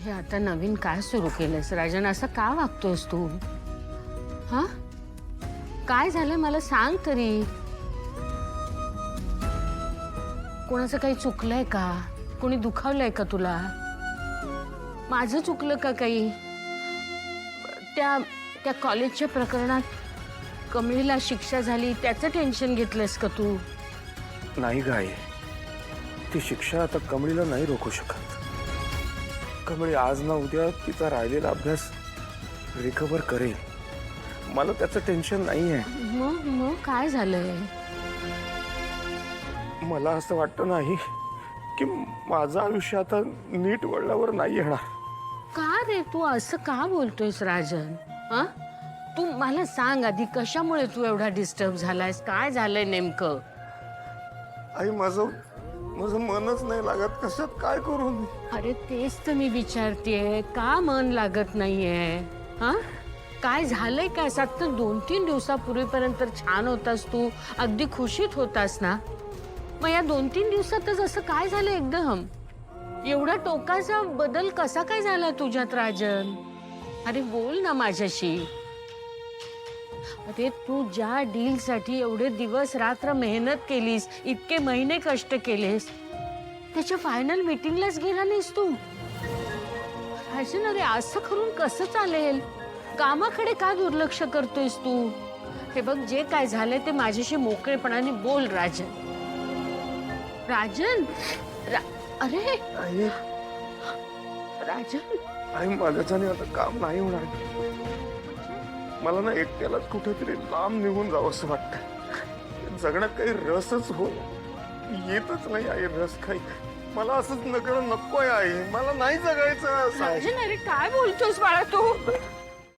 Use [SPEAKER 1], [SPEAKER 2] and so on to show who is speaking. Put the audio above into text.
[SPEAKER 1] हे आता नवीन काय सुरू केलंस राजन? असं का वागतोयस तू? हा, काय झालं मला सांग तरी. कोणाचं काही चुकलंय का? कोणी दुखावलंय का तुला? माझं चुकलं का काही? त्या त्या कॉलेजच्या प्रकरणात कमळीला शिक्षा झाली त्याचं टेन्शन घेतलंस का तू?
[SPEAKER 2] नाही गाई, ती शिक्षा आता कमळीला नाही रोखू शकत. कमळी आज ना उद्या तिचा राहिलेला अभ्यास रिकव्हर करेल. मला त्याचं टेन्शन नाही आहे.
[SPEAKER 1] मग काय झालंय?
[SPEAKER 2] मला असं वाटतं नाही की माझं आयुष्य आता नीट वळणावर नाही येणार.
[SPEAKER 1] का रे तू असं का बोलतोयस राजन? हा, तू मला सांग आधी, कशामुळे तू एवढा डिस्टर्ब झालायस? काय झालंय नेमकं?
[SPEAKER 2] आई, माझं मनच नाही लागत. कशात काय करू मी?
[SPEAKER 1] अरे तेच तर मी विचारतेय, का मन लागत नाहीये? हा, काय झालंय काय? सात तर 2-3 दिवसापूर्वीपर्यंत छान होतास तू, अगदी खुशीत होतास ना. मग या 2-3 दिवसातच असं काय झालं एकदम? एवढा टोकाचा बदल कसा काय झाला तुझ्यात राजन? अरे बोल ना माझ्याशी. अरे तू ज्या डील साठी एवढे दिवस रात्र मेहनत केलीस, इतके महिने कष्ट केलेस, त्याच्या फायनल मीटिंगलाच गेला नाहीस तू. राजन अरे असं करून कसं चालेल? कामाकडे का दुर्लक्ष करतोयस तू? हे बघ, जे काय झालंय ते माझ्याशी मोकळेपणाने बोल राजन. राजन अरे
[SPEAKER 2] आई,
[SPEAKER 1] राजन,
[SPEAKER 2] आई, माझ्याच्याने आता काम नाही होणार. मला ना एकट्यालाच कुठेतरी लांब निघून जावं असं वाटतं. जगण्यात काही रसच येतच नाही आई. रस काही मला असंच नकळत नको आहे आई. मला नाही जगायचं.
[SPEAKER 1] राजन अरे काय बोलतोस बाळा तू?